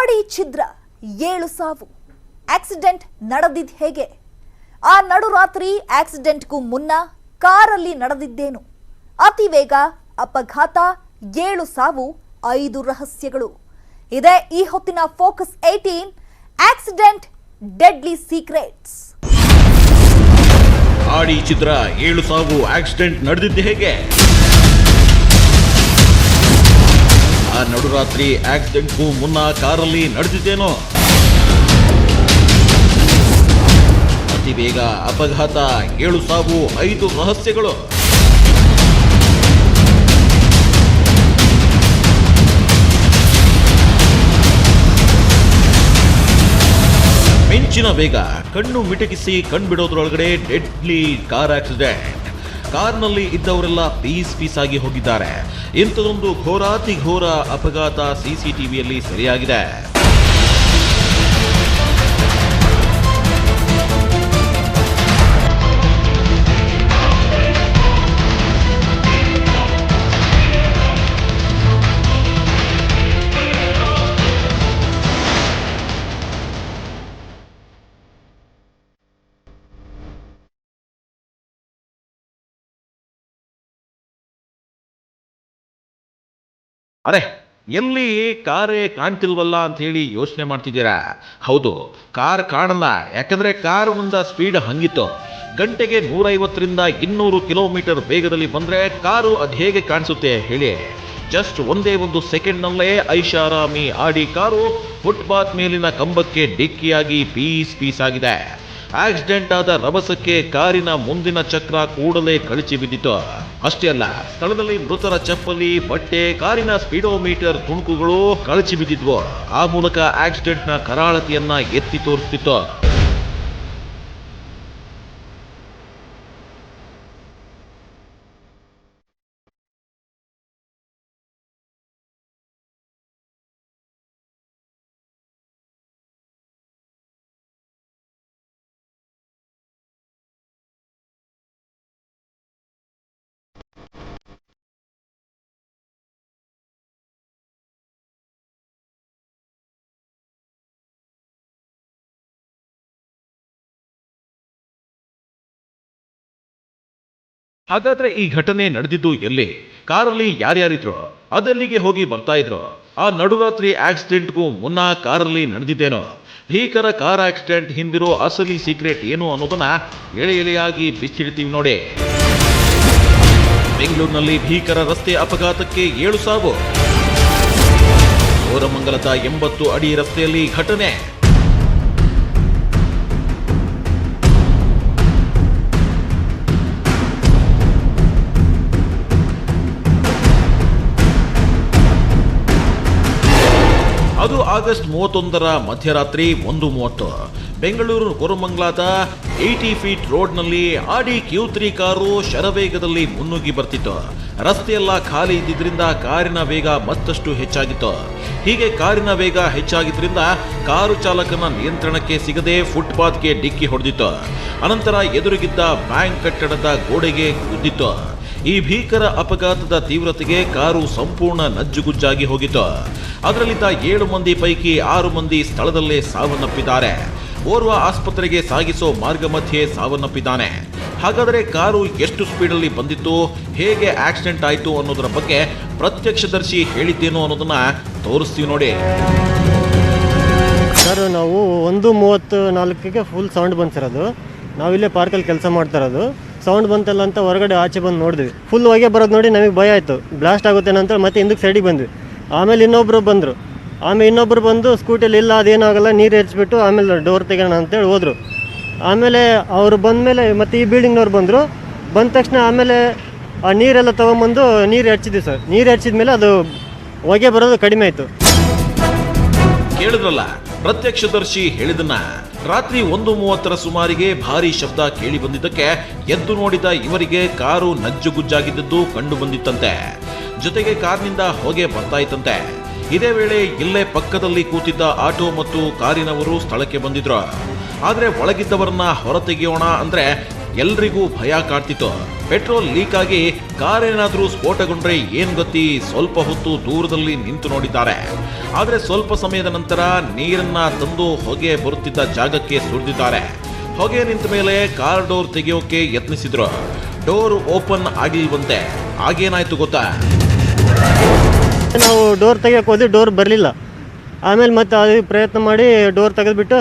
ಆಡಿ ಛಿದ್ರ 7 ಸಾವು. ಆಕ್ಸಿಡೆಂಟ್ ನಡೆದಿದ್ದು ಹೇಗೆ? ಆ ನಡುರಾತ್ರಿ ಆಕ್ಸಿಡೆಂಟ್ಗೂ ಮುನ್ನ ಕಾರಲ್ಲಿ ನಡೆದಿದ್ದೇನು? ಅತಿ ವೇಗ, ಅಪಘಾತ, 7 ಸಾವು, 5 ರಹಸ್ಯಗಳು. ಇದೇ ಈ ಹೊತ್ತಿನ ಫೋಕಸ್ 18 ಆಕ್ಸಿಡೆಂಟ್ ಡೆಡ್ಲಿ ಸೀಕ್ರೆಟ್ಸ್. ಆಡಿ ಚಿತ್ರ 7 ಸಾವು, ಆಕ್ಸಿಡೆಂಟ್ ನಡೆದಿದ್ದು ಹೇಗೆ? ಆ ನಡುರಾತ್ರಿ ಆಕ್ಸಿಡೆಂಟ್ಗೂ ಮುನ್ನ ಕಾರಲ್ಲಿ ನಡೆದಿದ್ದೇನೋ? ಅತಿ ಬೇಗ, ಅಪಘಾತ, 7 ಸಾವು, 5 ರಹಸ್ಯಗಳು. ಮಿಂಚಿನ ವೇಗ, ಕಣ್ಣು ಮಿಟಕಿಸಿ ಕಣ್ಬಿಡೋದ್ರೊಳಗಡೆ ಡೆಡ್ಲಿ ಕಾರ್ ಆಕ್ಸಿಡೆಂಟ್. ಕಾರ್ನಲ್ಲಿ ಇದ್ದವರೆಲ್ಲ ಪೀಸ್ ಆಗಿ ಹೋಗಿದ್ದಾರೆ. ಇಂಥದೊಂದು ಘೋರಾತಿ ಘೋರ ಅಪಘಾತ ಸಿಸಿಟಿವಿಯಲ್ಲಿ ಸೆರೆಯಾಗಿದೆ. ಅರೆ, ಎಲ್ಲಿ ಕಾರೇ ಕಾಣ್ತಿಲ್ವಲ್ಲ ಅಂತ ಹೇಳಿ ಯೋಚನೆ ಮಾಡ್ತಿದ್ದೀರಾ? ಹೌದು, ಕಾರ್ ಕಾಣಲ್ಲ. ಯಾಕಂದ್ರೆ ಕಾರ್ ಮುಂದ ಸ್ಪೀಡ್ ಹಂಗಿತ್ತು. ಗಂಟೆಗೆ 150ರಿಂದ 200 ಕಿಲೋಮೀಟರ್ ವೇಗದಲ್ಲಿ ಬಂದ್ರೆ ಕಾರು ಅದು ಹೇಗೆ ಕಾಣಿಸುತ್ತೆ ಹೇಳಿ? ಜಸ್ಟ್ ಒಂದೇ ಒಂದು ಸೆಕೆಂಡ್ನಲ್ಲೇ ಐಷಾರಾಮಿ ಆಡಿ ಕಾರು ಫುಟ್ಪಾತ್ ಮೇಲಿನ ಕಂಬಕ್ಕೆ ಡಿಕ್ಕಿಯಾಗಿ ಪೀಸ್ ಆಗಿದೆ. ಆಕ್ಸಿಡೆಂಟ್ ಆದ ರಭಸಕ್ಕೆ ಕಾರಿನ ಮುಂದಿನ ಚಕ್ರ ಕೂಡಲೇ ಕಳಚಿ ಬಿದ್ದಿತು. ಅಷ್ಟೇ ಅಲ್ಲ, ಸ್ಥಳದಲ್ಲಿ ಮೃತರ ಚಪ್ಪಲಿ, ಬಟ್ಟೆ, ಕಾರಿನ ಸ್ಪೀಡೋಮೀಟರ್ ತುಣುಕುಗಳು ಕಳಚಿ ಬಿದ್ದಿದ್ವು. ಆ ಮೂಲಕ ಆಕ್ಸಿಡೆಂಟ್ನ ಕರಾಳತೆಯನ್ನ ಎತ್ತಿ ತೋರಿಸ್ತಿತ್ತು. ಹಾಗಾದ್ರೆ ಈ ಘಟನೆ ನಡೆದಿದ್ದು ಎಲ್ಲಿ? ಕಾರಲ್ಲಿ ಯಾರ್ಯಾರಿದ್ರು? ಅದೆಲ್ಲಿಗೆ ಹೋಗಿ ಬರ್ತಾ ಇದ್ರು? ಆ ನಡುರಾತ್ರಿ ಆಕ್ಸಿಡೆಂಟ್ಗೂ ಮುನ್ನ ಕಾರಲ್ಲಿ ನಡೆದಿದ್ದೇನೋ? ಭೀಕರ ಕಾರ್ ಆಕ್ಸಿಡೆಂಟ್ ಹಿಂದಿರೋ ಅಸಲಿ ಸೀಕ್ರೆಟ್ ಏನು ಅನ್ನೋದನ್ನ ಎಳೆಯಾಗಿ ಬಿಚ್ಚಿಡ್ತೀವಿ ನೋಡಿ. ಬೆಂಗಳೂರಿನಲ್ಲಿ ಭೀಕರ ರಸ್ತೆ ಅಪಘಾತಕ್ಕೆ 7 ಸಾವು. ಕೋರಮಂಗಲದ 80 ಅಡಿ ರಸ್ತೆಯಲ್ಲಿ ಘಟನೆ. ಅದು ಆಗಸ್ಟ್ 31ರ ಮಧ್ಯರಾತ್ರಿ 1:30. ಬೆಂಗಳೂರು ಕೋರಮಂಗಲದ 80 ಫೀಟ್ ರೋಡ್ನಲ್ಲಿ ಆಡಿ Q3 ಕಾರು ಶರವೇಗದಲ್ಲಿ ಮುನ್ನುಗ್ಗಿ ಬರ್ತಿತ್ತು. ರಸ್ತೆಯೆಲ್ಲ ಖಾಲಿ ಇದ್ದಿದ್ರಿಂದ ಕಾರಿನ ವೇಗ ಮತ್ತಷ್ಟು ಹೆಚ್ಚಾಗಿತ್ತು. ಹೀಗೆ ಕಾರಿನ ವೇಗ ಹೆಚ್ಚಾಗಿದ್ರಿಂದ ಕಾರು ಚಾಲಕನ ನಿಯಂತ್ರಣಕ್ಕೆ ಸಿಗದೆ ಫುಟ್ಪಾತ್ಗೆ ಡಿಕ್ಕಿ ಹೊಡೆದಿತ್ತು. ಅನಂತರ ಎದುರಿಗಿದ್ದ ಬ್ಯಾಂಕ್ ಕಟ್ಟಡದ ಗೋಡೆಗೆ ಗುದ್ದಿತ್ತು. ಈ ಭೀಕರ ಅಪಘಾತದ ತೀವ್ರತೆಗೆ ಕಾರು ಸಂಪೂರ್ಣ ನಜ್ಜುಗುಜ್ಜಾಗಿ ಹೋಗಿತ್ತು. ಅದರಲ್ಲಿದ್ದ 7 ಮಂದಿ ಪೈಕಿ 6 ಮಂದಿ ಸ್ಥಳದಲ್ಲೇ ಸಾವನ್ನಪ್ಪಿದ್ದಾರೆ. ಓರ್ವ ಆಸ್ಪತ್ರೆಗೆ ಸಾಗಿಸೋ ಮಾರ್ಗ ಮಧ್ಯೆ ಸಾವನ್ನಪ್ಪಿದ್ದಾನೆ. ಹಾಗಾದರೆ ಕಾರು ಎಷ್ಟು ಸ್ಪೀಡಲ್ಲಿ ಬಂದಿತ್ತು, ಹೇಗೆ ಆಕ್ಸಿಡೆಂಟ್ ಆಯಿತು ಅನ್ನೋದರ ಬಗ್ಗೆ ಪ್ರತ್ಯಕ್ಷದರ್ಶಿ ಹೇಳಿದ್ದೇನೋ ಅನ್ನೋದನ್ನ ತೋರಿಸ್ತೀವಿ ನೋಡಿ. ಸರ್, ನಾವು 1:34ಗೆ ಫುಲ್ ಸೌಂಡ್ ಬಂತಿರೋದು. ನಾವಿಲ್ಲೇ ಪಾರ್ಕಲ್ಲಿ ಕೆಲಸ ಮಾಡ್ತಾ ಇರೋದು. ಸೌಂಡ್ ಬಂತಲ್ಲ ಅಂತ ಹೊರಗಡೆ ಆಚೆ ಬಂದು ನೋಡಿದ್ವಿ. ಫುಲ್ ಹೊಗೆ ಬರೋದು ನೋಡಿ ನಮಗೆ ಭಯ ಆಯಿತು. ಬ್ಲಾಸ್ಟ್ ಆಗುತ್ತೇನೋ ಅಂತ ಮತ್ತೆ ಹಿಂದಕ್ಕೆ ಸೈಡಿಗೆ ಬಂದ್ವಿ. ಆಮೇಲೆ ಇನ್ನೊಬ್ಬರು ಬಂದು ಸ್ಕೂಟಿಯಲ್ಲಿ ಇಲ್ಲ, ಅದೇನಾಗಲ್ಲ, ನೀರು ಹೆಚ್ಚಿಬಿಟ್ಟು ಆಮೇಲೆ ಡೋರ್ ತೆಗೋಣ ಅಂತೇಳಿ ಹೋದರು. ಆಮೇಲೆ ಅವರು ಬಂದಮೇಲೆ ಮತ್ತೆ ಈ ಬಿಲ್ಡಿಂಗ್ನವ್ರು ಬಂದ ತಕ್ಷಣ ಆಮೇಲೆ ಆ ನೀರೆಲ್ಲ ತೊಗೊಂಬಂದು ನೀರು ಹೆಚ್ಚಿದ್ವಿ ಸರ್. ನೀರು ಹೆಚ್ಚಿದ ಅದು ಹೊಗೆ ಬರೋದು ಕಡಿಮೆ ಆಯಿತು. ಕೇಳಿದ್ರಲ್ಲ, ಪ್ರತ್ಯಕ್ಷದರ್ಶಿ ಹೇಳಿದನ್ನ. ರಾತ್ರಿ 1:30ರ ಸುಮಾರಿಗೆ ಭಾರಿ ಶಬ್ದ ಕೇಳಿ ಬಂದಿದ್ದಕ್ಕೆ ಎದ್ದು ನೋಡಿದ ಇವರಿಗೆ ಕಾರು ನಜ್ಜುಗುಜ್ಜಾಗಿದ್ದದ್ದು ಕಂಡು ಬಂದಿತ್ತಂತೆ. ಜೊತೆಗೆ ಕಾರ್ನಿಂದ ಹೊಗೆ ಬರ್ತಾ ಇತ್ತಂತೆ. ಇದೇ ವೇಳೆ ಇಲ್ಲೇ ಪಕ್ಕದಲ್ಲಿ ಕೂತಿದ್ದ ಆಟೋ ಮತ್ತು ಕಾರಿನವರು ಸ್ಥಳಕ್ಕೆ ಬಂದಿದ್ರು. ಆದ್ರೆ ಒಳಗಿದ್ದವರನ್ನ ಹೊರತೆಗೆಯೋಣ ಅಂದ್ರೆ ಎಲ್ರಿಗೂ ಭಯ ಕಾಡ್ತಿತ್ತು. ಪೆಟ್ರೋಲ್ ಲೀಕ್ ಆಗಿ ಕಾರೇನಾದ್ರೂ ಸ್ಫೋಟಗೊಂಡ್ರೆ ಏನ್ ಗತಿ? ಸ್ವಲ್ಪ ಹೊತ್ತು ದೂರದಲ್ಲಿ ನಿಂತು ನೋಡಿದ್ದಾರೆ. ಆದ್ರೆ ಸ್ವಲ್ಪ ಸಮಯದ ನಂತರ ನೀರನ್ನ ತಂದು ಹೊಗೆ ಬರುತ್ತಿದ್ದ ಜಾಗಕ್ಕೆ ಸುರಿದಿದ್ದಾರೆ. ಹೊಗೆ ನಿಂತ ಮೇಲೆ ಕಾರ್ ಡೋರ್ ತೆಗೆಯೋಕೆ ಯತ್ನಿಸಿದ್ರು. Door open ಆಗಿಲ್ವಂತೆ. ಆಗೇನಾಯ್ತು ಗೊತ್ತಾ? ನಾವು ಡೋರ್ ತೆಗಿಯೋಕೆ ಹೋದ್ವಿ, ಡೋರ್ ಬರಲಿಲ್ಲ. ಆಮೇಲೆ ಮತ್ತೆ ಅದು ಪ್ರಯತ್ನ ಮಾಡಿ ಡೋರ್ ತೆಗೆದ್ಬಿಟ್ಟು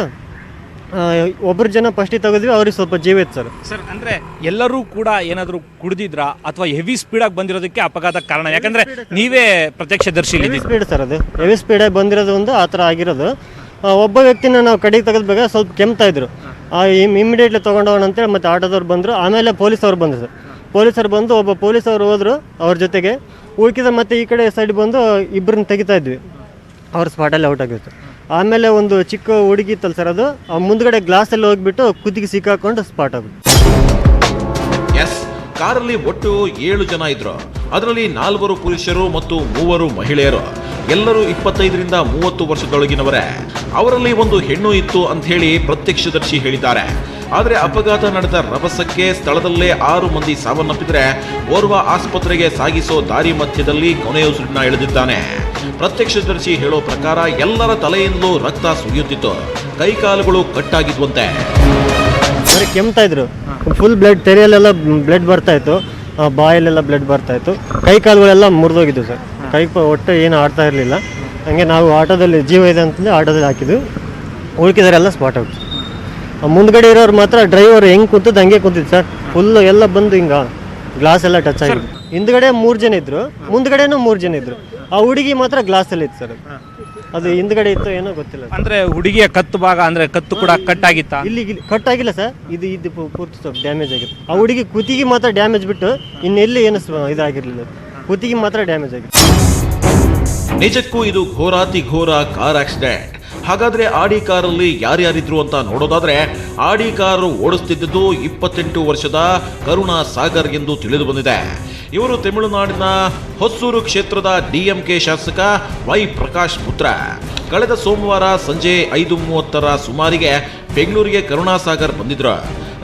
ಒಬ್ಬರು ಜನ ಫಸ್ಟಿಗೆ ತೆಗೆದ್ವಿ, ಅವ್ರಿಗೆ ಸ್ವಲ್ಪ ಜೀವ ಇತ್ತು ಸರ್. ಸರ್ ಅಂದರೆ ಎಲ್ಲರೂ ಕೂಡ ಏನಾದರೂ ಕುಡಿದಿದ್ರಾ ಅಥವಾ ಹೆವಿ ಸ್ಪೀಡಾಗಿ ಬಂದಿರೋದಕ್ಕೆ ಅಪಘಾತ ಕಾರಣ? ಯಾಕಂದರೆ ನೀವೇ ಪ್ರತ್ಯಕ್ಷದರ್ಶಿ. ಹೆವಿ ಸ್ಪೀಡ್ ಸರ್, ಅದು ಹೆವಿ ಸ್ಪೀಡಾಗಿ ಬಂದಿರೋದು ಒಂದು ಆ ಥರ ಆಗಿರೋದು. ಒಬ್ಬ ವ್ಯಕ್ತಿನ ನಾವು ಕಡೆಗೆ ತೆಗೆದ್ಬೇಕಾಗ ಸ್ವಲ್ಪ ಕೆಮ್ತಾ ಇದ್ರು. ಇಮಿಡಿಯೇಟ್ಲಿ ತೊಗೊಂಡೋಣ ಅಂತೇಳಿ ಮತ್ತೆ ಆಟೋದವ್ರು ಬಂದರು. ಆಮೇಲೆ ಪೊಲೀಸವ್ರು ಬಂದರು ಸರ್. ಪೊಲೀಸರು ಬಂದು ಒಬ್ಬ ಪೊಲೀಸವ್ರು ಹೋದರು ಅವ್ರ ಜೊತೆಗೆ. ಉಳ್ಕಿದ ಮತ್ತೆ ಈ ಕಡೆ ಸೈಡ್ ಬಂದು ಇಬ್ಬರನ್ನ ತೆಗಿತಾ ಇದ್ವಿ. ಅವ್ರ ಸ್ಪಾಟಲ್ಲಿ ಔಟ್ ಆಗಿತ್ತು. ಆಮೇಲೆ ಒಂದು ಚಿಕ್ಕ ಹುಡುಗಿ ಇತ್ತಲ್ಲ ಸರ್, ಅದು ಮುಂದ್ಗಡೆ ಗ್ಲಾಸಲ್ಲಿ ಹೋಗ್ಬಿಟ್ಟು ಕುತ್ತಿಗೆ ಸಿಕ್ಕಾಕೊಂಡು ಸ್ಪಾಟ್ ಆಗುತ್ತೆ. ಎಸ್, ಕಾರಲ್ಲಿ ಒಟ್ಟು 7 ಜನ ಇದ್ರು. ಅದರಲ್ಲಿ 4 ಪುರುಷರು ಮತ್ತು 3 ಮಹಿಳೆಯರು. ಎಲ್ಲರೂ 25ರಿಂದ 30 ವರ್ಷದೊಳಗಿನವರೇ. ಅವರಲ್ಲಿ ಒಂದು ಹೆಣ್ಣು ಇತ್ತು ಅಂತ ಹೇಳಿ ಪ್ರತ್ಯಕ್ಷದರ್ಶಿ ಹೇಳಿದ್ದಾರೆ. ಆದರೆ ಅಪಘಾತ ನಡೆದ ರಭಸಕ್ಕೆ ಸ್ಥಳದಲ್ಲೇ 6 ಮಂದಿ ಸಾವನ್ನಪ್ಪಿದ್ರೆ ಓರ್ವ ಆಸ್ಪತ್ರೆಗೆ ಸಾಗಿಸೋ ದಾರಿ ಮಧ್ಯದಲ್ಲಿ ಕೊನೆಯುಸಿರನ್ನ ಎಳೆದಿದ್ದಾನೆ. ಪ್ರತ್ಯಕ್ಷದರ್ಶಿ ಹೇಳೋ ಪ್ರಕಾರ ಎಲ್ಲರ ತಲೆಯಿಂದಲೂ ರಕ್ತ ಸುರಿಯುತ್ತಿತ್ತು. ಕೈಕಾಲುಗಳು ಕಟ್ಟಾಗಿದ್ವಂತೆ. ಬರೀ ಕೆಮ್ತಾ ಇದ್ರು. ಫುಲ್ ಬ್ಲಡ್, ತೆರೆಯಲ್ಲೆಲ್ಲ ಬ್ಲಡ್ ಬರ್ತಾ ಇತ್ತು, ಬಾಯಲ್ಲೆಲ್ಲ ಬ್ಲಡ್ ಬರ್ತಾ ಇತ್ತು. ಕೈ ಕಾಲುಗಳೆಲ್ಲ ಮುರಿದೋಗಿದ್ದು ಸರ್. ಒಟ್ಟು ಏನು ಆಡ್ತಾ ಇರಲಿಲ್ಲ. ಹಂಗೆ ನಾವು ಆಟೋದಲ್ಲಿ ಜೀವ ಇದೆ ಅಂತಂದ್ರೆ ಆಟೋದಲ್ಲಿ ಹಾಕಿದ್ವಿ. ಉಳ್ಕಿದಾರೆಲ್ಲ ಸ್ಪಾಟ್ ಔಟ್. ಮುಂದ್ಗಡೆ ಇರೋರು ಮಾತ್ರ ಡ್ರೈವರ್ ಹೆಂಗೆ ಕೂತದ್ದು ಹಂಗೆ ಕೂತಿದ್ದು ಸರ್. ಫುಲ್ಲು ಎಲ್ಲ ಬಂದು ಹಿಂಗೆ ಗ್ಲಾಸ್ ಎಲ್ಲ ಟಚ್ ಆಗಿದೆ. ಹಿಂದ್ಗಡೆ 3 ಜನ ಇದ್ರು, ಮುಂದ್ಗಡೆನೂ 3 ಜನ ಇದ್ರು. ಆ ಹುಡುಗಿ ಮಾತ್ರ ಗ್ಲಾಸಲ್ಲಿ ಇತ್ತು ಸರ್. ಅದು ಹಿಂದ್ಗಡೆ ಇತ್ತು ಏನೋ ಗೊತ್ತಿಲ್ಲ. ಅಂದರೆ ಹುಡುಗಿಯ ಕತ್ತು ಭಾಗ, ಅಂದರೆ ಕತ್ತು ಕೂಡ ಕಟ್ಟಾಗಿತ್ತ? ಇಲ್ಲಿ ಕಟ್ ಆಗಿಲ್ಲ ಸರ್, ಇದು ಪೂರ್ತಿ ಸ್ವಲ್ಪ ಡ್ಯಾಮೇಜ್ ಆಗಿತ್ತು. ಆ ಹುಡುಗಿ ಕುತ್ತಿಗೆ ಮಾತ್ರ ಡ್ಯಾಮೇಜ್ ಬಿಟ್ಟು ಇನ್ನೆಲ್ಲಿ ಏನು ಇದಾಗಿರಲಿಲ್ಲ. ಕುತ್ತಿಗೆ ಮಾತ್ರ ಡ್ಯಾಮೇಜ್ ಆಗಿತ್ತು. ನಿಜಕ್ಕೂ ಇದು ಘೋರಾತಿ ಘೋರ ಕಾರ್ ಆಕ್ಸಿಡೆಂಟ್. ಹಾಗಾದ್ರೆ ಆಡಿ ಕಾರಲ್ಲಿ ಯಾರ್ಯಾರಿದ್ರು ಅಂತ ನೋಡೋದಾದ್ರೆ, ಆಡಿ ಕಾರು ಓಡಿಸ್ತಿದ್ದು 28 ವರ್ಷದ ಕರುಣಾ ಸಾಗರ್ ಎಂದು ತಿಳಿದು ಬಂದಿದೆ. ಇವರು ತಮಿಳುನಾಡಿನ ಹೊಸೂರು ಕ್ಷೇತ್ರದ DMK ಶಾಸಕ ವೈ ಪ್ರಕಾಶ್ ಪುತ್ರ. ಕಳೆದ ಸೋಮವಾರ ಸಂಜೆ 5:30 ಸುಮಾರಿಗೆ ಬೆಂಗಳೂರಿಗೆ ಕರುಣಾ ಸಾಗರ್ ಬಂದಿದ್ರು.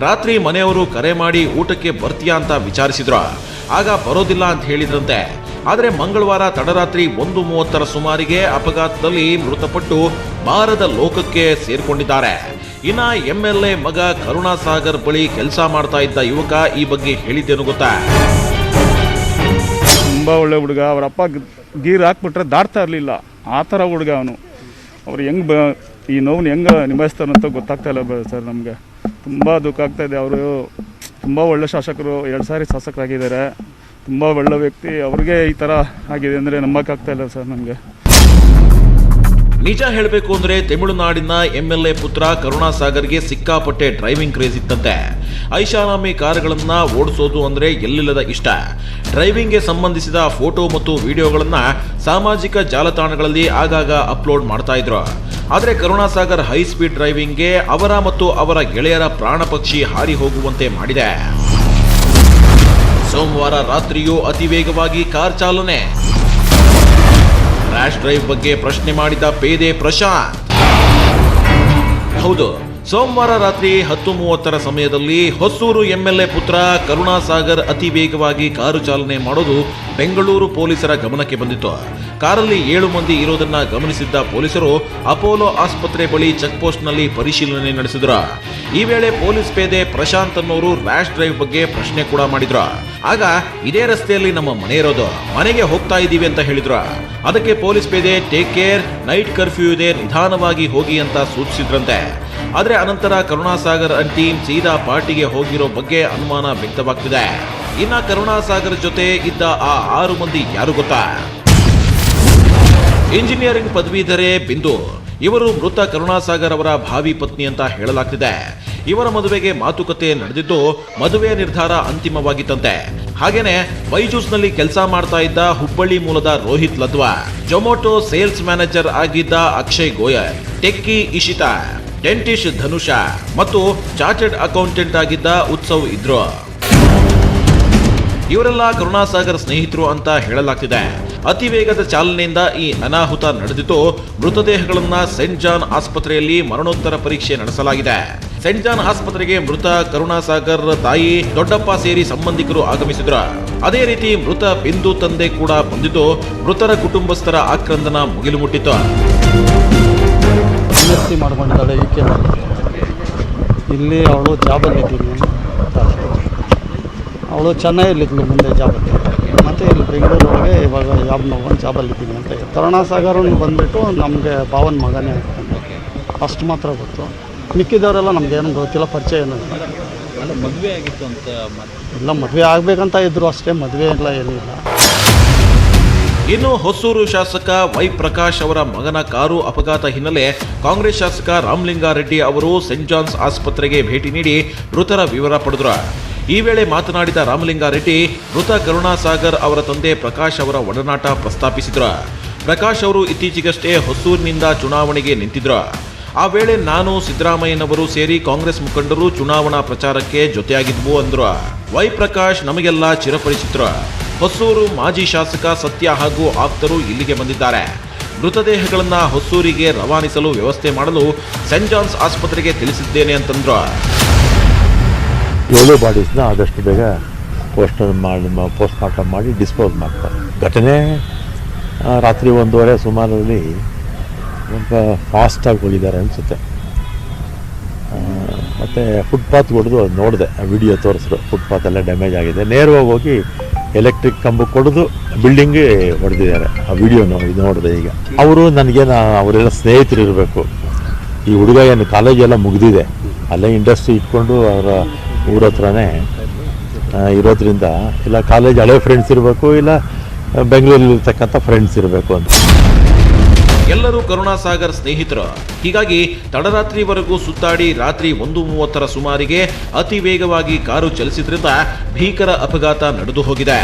ರಾತ್ರಿ ಮನೆಯವರು ಕರೆ ಮಾಡಿ ಊಟಕ್ಕೆ ಬರ್ತೀಯಾ ಅಂತ ವಿಚಾರಿಸಿದ್ರು. ಆಗ ಬರೋದಿಲ್ಲ ಅಂತ ಹೇಳಿದ್ರಂತೆ. ಆದರೆ ಮಂಗಳವಾರ ತಡರಾತ್ರಿ 1:30 ಸುಮಾರಿಗೆ ಅಪಘಾತದಲ್ಲಿ ಮೃತಪಟ್ಟು ಬಾರದ ಲೋಕಕ್ಕೆ ಸೇರ್ಕೊಂಡಿದ್ದಾರೆ. ಇನ್ನ MLA ಮಗ ಕರುಣಾ ಸಾಗರ್ ಬಳಿ ಕೆಲಸ ಮಾಡ್ತಾ ಇದ್ದ ಯುವಕ ಈ ಬಗ್ಗೆ ಹೇಳಿದ್ದೇನು ಗೊತ್ತಾ? ತುಂಬ ಒಳ್ಳೆ ಹುಡುಗ. ಅವರಪ್ಪ ಗೀರ್ ಹಾಕ್ಬಿಟ್ರೆ ದಾಟ್ತಾ ಇರಲಿಲ್ಲ. ಆ ಥರ ಹುಡುಗ ಅವನು. ಅವ್ರು ಹೆಂಗೆ ಈ ನೋವನ್ನು ಹೆಂಗೆ ನಿಭಾಯಿಸ್ತಾರಂತ ಗೊತ್ತಾಗ್ತಾ ಇಲ್ಲ ಸರ್. ನಮಗೆ ತುಂಬ ದುಃಖ ಆಗ್ತಾಯಿದೆ. ಅವರು ತುಂಬ ಒಳ್ಳೆ ಶಾಸಕರು, 2 ಸಾರಿ ಶಾಸಕರಾಗಿದ್ದಾರೆ. ತುಂಬ ಒಳ್ಳೆ ವ್ಯಕ್ತಿ. ಅವ್ರಿಗೆ ಈ ಥರ ಆಗಿದೆ ಅಂದರೆ ನಂಬಕ್ಕಾಗ್ತಾ ಇಲ್ಲ ಸರ್ ನಮಗೆ. ನಿಜ ಹೇಳಬೇಕು ಅಂದ್ರೆ ತಮಿಳುನಾಡಿನ MLA ಪುತ್ರ ಕರುಣಾ ಸಾಗರ್ಗೆ ಸಿಕ್ಕಾಪಟ್ಟೆ ಡ್ರೈವಿಂಗ್ ಕ್ರೇಜ್ ಇತ್ತಂತೆ. ಐಷಾರಾಮಿ ಕಾರುಗಳನ್ನ ಓಡಿಸೋದು ಅಂದ್ರೆ ಎಲ್ಲಿಲ್ಲದ ಇಷ್ಟ. ಡ್ರೈವಿಂಗ್ಗೆ ಸಂಬಂಧಿಸಿದ ಫೋಟೋ ಮತ್ತು ವಿಡಿಯೋಗಳನ್ನ ಸಾಮಾಜಿಕ ಜಾಲತಾಣಗಳಲ್ಲಿ ಆಗಾಗ ಅಪ್ಲೋಡ್ ಮಾಡ್ತಾ ಇದ್ರು. ಆದರೆ ಕರುಣಾ ಸಾಗರ್ ಹೈ ಸ್ಪೀಡ್ ಡ್ರೈವಿಂಗ್ಗೆ ಅವರ ಮತ್ತು ಅವರ ಗೆಳೆಯರ ಪ್ರಾಣ ಪಕ್ಷಿ ಹಾರಿ ಹೋಗುವಂತೆ ಮಾಡಿದೆ. ಸೋಮವಾರ ರಾತ್ರಿಯೂ ಅತಿ ವೇಗವಾಗಿ ಕಾರ್ ಚಾಲನೆ. ರ್ಯಾಶ್ ಡ್ರೈವ್ ಬಗ್ಗೆ ಪ್ರಶ್ನೆ ಮಾಡಿದ ಪೇದೆ ಪ್ರಶಾಂತ್. ಹೌದು, ಸೋಮವಾರ ರಾತ್ರಿ 10:30 ಸಮಯದಲ್ಲಿ ಹೊಸೂರು MLA ಪುತ್ರ ಕರುಣಾ ಸಾಗರ್ ಅತಿ ವೇಗವಾಗಿ ಕಾರು ಚಾಲನೆ ಮಾಡೋದು ಬೆಂಗಳೂರು ಪೊಲೀಸರ ಗಮನಕ್ಕೆ ಬಂದಿತ್ತು. ಕಾರಲ್ಲಿ 7 ಮಂದಿ ಇರೋದನ್ನ ಗಮನಿಸಿದ್ದ ಪೊಲೀಸರು ಅಪೋಲೋ ಆಸ್ಪತ್ರೆ ಬಳಿ ಚೆಕ್ ಪೋಸ್ಟ್ನಲ್ಲಿ ಪರಿಶೀಲನೆ ನಡೆಸಿದ್ರು. ಈ ವೇಳೆ ಪೊಲೀಸ್ ಪೇದೆ ಪ್ರಶಾಂತ್ ಅನ್ನೋರು ರ್ಯಾಶ್ ಡ್ರೈವ್ ಬಗ್ಗೆ ಪ್ರಶ್ನೆ ಕೂಡ ಮಾಡಿದ್ರು. ಆಗ ಇದೇ ರಸ್ತೆಯಲ್ಲಿ ನಮ್ಮ ಮನೆ ಇರೋದು, ಮನೆಗೆ ಹೋಗ್ತಾ ಇದ್ದೀವಿ ಅಂತ ಹೇಳಿದ್ರು. ಅದಕ್ಕೆ ಪೊಲೀಸ್ ಪೇದೆ ಟೇಕ್ ಕೇರ್, ನೈಟ್ ಕರ್ಫ್ಯೂ ಇದೆ, ನಿಧಾನವಾಗಿ ಹೋಗಿ ಅಂತ ಸೂಚಿಸಿದ್ರಂತೆ. ಆದರೆ ಅನಂತರ ಕರುಣಾ ಸಾಗರ್ ಅಂಡ್ ಟೀಮ್ ಸೀದಾ ಪಾರ್ಟಿಗೆ ಹೋಗಿರೋ ಬಗ್ಗೆ ಅನುಮಾನ ವ್ಯಕ್ತವಾಗ್ತಿದೆ. ಇನ್ನ ಕರುಣಾ ಸಾಗರ್ ಜೊತೆ ಇದ್ದ ಆ 6 ಮಂದಿ ಯಾರು ಗೊತ್ತಾ? ಇಂಜಿನಿಯರಿಂಗ್ ಪದವೀಧರೆ ಬಿಂದು. ಇವರು ಮೃತ ಕರುಣಾ ಸಾಗರ್ ಅವರ ಭಾವಿ ಪತ್ನಿ ಅಂತ ಹೇಳಲಾಗ್ತಿದೆ. ಇವರ ಮದುವೆಗೆ ಮಾತುಕತೆ ನಡೆದಿದ್ದು ಮದುವೆಯ ನಿರ್ಧಾರ ಅಂತಿಮವಾಗಿತ್ತಂತೆ. ಹಾಗೇನೆ ಬೈಜೂಸ್ನಲ್ಲಿ ಕೆಲಸ ಮಾಡ್ತಾ ಇದ್ದ ಹುಬ್ಬಳ್ಳಿ ಮೂಲದ ರೋಹಿತ್ ಲದ್ವಾ, ಜೊಮೊಟೊ ಸೇಲ್ಸ್ ಮ್ಯಾನೇಜರ್ ಆಗಿದ್ದ ಅಕ್ಷಯ್ ಗೋಯಲ್, ಟೆಕ್ಕಿ ಇಶಿತಾ, ಡೆಂಟಿಸ್ಟ್ ಧನುಷಾ ಮತ್ತು ಚಾರ್ಟೆಡ್ ಅಕೌಂಟೆಂಟ್ ಆಗಿದ್ದ ಉತ್ಸವ್ ಇದ್ರು. ಇವರೆಲ್ಲ ಕರುಣಾ ಸಾಗರ್ ಸ್ನೇಹಿತರು ಅಂತ ಹೇಳಲಾಗ್ತಿದೆ. ಅತಿ ವೇಗದ ಚಾಲನೆಯಿಂದ ಈ ಅನಾಹುತ ನಡೆದಿದ್ದು ಮೃತದೇಹಗಳನ್ನ ಸೆಂಟ್ ಜಾನ್ ಆಸ್ಪತ್ರೆಯಲ್ಲಿ ಮರಣೋತ್ತರ ಪರೀಕ್ಷೆ ನಡೆಸಲಾಗಿದೆ. ಸೆಂಟ್ ಜಾನ್ ಆಸ್ಪತ್ರೆಗೆ ಮೃತ ಕರುಣಾಸಾಗರ್ ತಾಯಿ ದೊಡ್ಡಪ್ಪ ಸೇರಿ ಸಂಬಂಧಿಕರು ಆಗಮಿಸಿದ್ರು. ಅದೇ ರೀತಿ ಮೃತ ಬಿಂದು ತಂದೆ ಕೂಡ ಬಂದಿದ್ದು ಮೃತರ ಕುಟುಂಬಸ್ಥರ ಆಕ್ರಂದನ ಮುಗಿಲು ಮುಟ್ಟಿತು. ಮಾಡ್ಕೊಂಡಿದ್ದಾಳೆ ಈಕೆ. ಇಲ್ಲಿ ಅವಳು ಜಾಬಲ್ಲಿದ್ದೀನಿ ಅಂತ. ಅವಳು ಚೆನ್ನೈಯಲ್ಲಿದ್ಲು ಮುಂದೆ ಜಾಬಲ್ಲಿ, ಮತ್ತು ಇಲ್ಲಿ ಬೆಂಗಳೂರು ಒಳಗೆ ಇವಾಗ ಜಾಬಲ್ಲಿದ್ದೀನಿ ಅಂತ. ಕರುಣಾಸಾಗರನ್ ಬಂದುಬಿಟ್ಟು ನಮಗೆ ಭಾವನ ಮಗನೇ ಅಷ್ಟು ಮಾತ್ರ ಗೊತ್ತು. ಮಿಕ್ಕಿದವರೆಲ್ಲ ನಮಗೇನು ಗೊತ್ತಿಲ್ಲ, ಪರಿಚಯ ಏನಿಲ್ಲ. ಮದುವೆ ಆಗಿತ್ತು ಅಂತ ಇಲ್ಲ, ಮದುವೆ ಆಗಬೇಕಂತ ಇದ್ರು ಅಷ್ಟೇ, ಮದುವೆ ಎಲ್ಲ ಏನೂ ಇಲ್ಲ. ಇನ್ನು ಹೊಸೂರು ಶಾಸಕ ವೈ ಪ್ರಕಾಶ್ ಅವರ ಮಗನ ಕಾರು ಅಪಘಾತ ಹಿನ್ನೆಲೆ ಕಾಂಗ್ರೆಸ್ ಶಾಸಕ ರಾಮಲಿಂಗಾರೆಡ್ಡಿ ಅವರು ಸೆಂಟ್ ಜಾನ್ಸ್ ಆಸ್ಪತ್ರೆಗೆ ಭೇಟಿ ನೀಡಿ ಮೃತರ ವಿವರ ಪಡೆದರು. ಈ ವೇಳೆ ಮಾತನಾಡಿದ ರಾಮಲಿಂಗಾರೆಡ್ಡಿ ಮೃತ ಕರುಣಾಸಾಗರ್ ಅವರ ತಂದೆ ಪ್ರಕಾಶ್ ಅವರ ಒಡನಾಟ ಪ್ರಸ್ತಾಪಿಸಿದ್ರು. ಪ್ರಕಾಶ್ ಅವರು ಇತ್ತೀಚೆಗಷ್ಟೇ ಹೊಸೂರಿನಿಂದ ಚುನಾವಣೆಗೆ ನಿಂತಿದ್ರು. ಆ ವೇಳೆ ನಾನು ಸಿದ್ದರಾಮಯ್ಯನವರು ಸೇರಿ ಕಾಂಗ್ರೆಸ್ ಮುಖಂಡರು ಚುನಾವಣಾ ಪ್ರಚಾರಕ್ಕೆ ಜೊತೆಯಾಗಿದ್ವು ಅಂದ್ರು. ವೈ ಪ್ರಕಾಶ್ ನಮಗೆಲ್ಲ ಚಿರಪರಿಚಿತರು. ಹೊಸೂರು ಮಾಜಿ ಶಾಸಕ ಸತ್ಯ ಹಾಗೂ ಆಪ್ತರು ಇಲ್ಲಿಗೆ ಬಂದಿದ್ದಾರೆ. ಮೃತದೇಹಗಳನ್ನು ಹೊಸೂರಿಗೆ ರವಾನಿಸಲು ವ್ಯವಸ್ಥೆ ಮಾಡಲು ಸೆಂಟ್ ಜಾನ್ಸ್ ಆಸ್ಪತ್ರೆಗೆ ತಿಳಿಸಿದ್ದೇನೆ ಅಂತಂದ್ರು. 7 ಬಾಡೀಸ್ನ ಆದಷ್ಟು ಬೇಗ ಪೋಸ್ಟ್ ಮಾರ್ಟಮ್ ಮಾಡಿ ಡಿಸ್ಪೋಸ್ ಮಾಡ್ತಾರೆ. ಘಟನೆ ರಾತ್ರಿ 1:30 ಸುಮಾರಲ್ಲಿ ಸ್ವಲ್ಪ ಫಾಸ್ಟಾಗಿ ಹೋಗಿದ್ದಾರೆ ಅನಿಸುತ್ತೆ. ಮತ್ತು ಫುಟ್ಪಾತ್ ಹೊಡೆದು ಅದು ನೋಡಿದೆ, ವಿಡಿಯೋ ತೋರಿಸಿದ್ರು. ಫುಟ್ಪಾತ್ ಎಲ್ಲ ಡ್ಯಾಮೇಜ್ ಆಗಿದೆ. ನೇರವಾಗಿ ಹೋಗಿ ಎಲೆಕ್ಟ್ರಿಕ್ ಕಂಬ ಕೊಡೋದು ಬಿಲ್ಡಿಂಗ್ಗೆ ಹೊಡೆದಿದ್ದಾರೆ. ಆ ವಿಡಿಯೋ ನೋಡಿದೆ. ಈಗ ಅವರು ನನಗೇನು ಅವರೆಲ್ಲ ಸ್ನೇಹಿತರು ಇರಬೇಕು. ಈ ಹುಡುಗ ಏನು ಕಾಲೇಜೆಲ್ಲ ಮುಗಿದಿದೆ, ಅಲ್ಲೇ ಇಂಡಸ್ಟ್ರಿ ಇಟ್ಕೊಂಡು ಅವರ ಊರ ಹತ್ರನೇ ಇರೋದ್ರಿಂದ ಇಲ್ಲ ಕಾಲೇಜ್ ಹಳೆ ಫ್ರೆಂಡ್ಸ್ ಇರಬೇಕು, ಇಲ್ಲ ಬೆಂಗಳೂರಲ್ಲಿರ್ತಕ್ಕಂಥ ಫ್ರೆಂಡ್ಸ್ ಇರಬೇಕು ಅಂತ. ಎಲ್ಲರೂ ಕರುಣಾಸಾಗರ್ ಸ್ನೇಹಿತರು. ಹೀಗಾಗಿ ತಡರಾತ್ರಿವರೆಗೂ ಸುತ್ತಾಡಿ ರಾತ್ರಿ 1:30 ಸುಮಾರಿಗೆ ಅತಿ ವೇಗವಾಗಿ ಕಾರು ಚಲಿಸಿದ್ರಿಂದ ಭೀಕರ ಅಪಘಾತ ನಡೆದು ಹೋಗಿದೆ.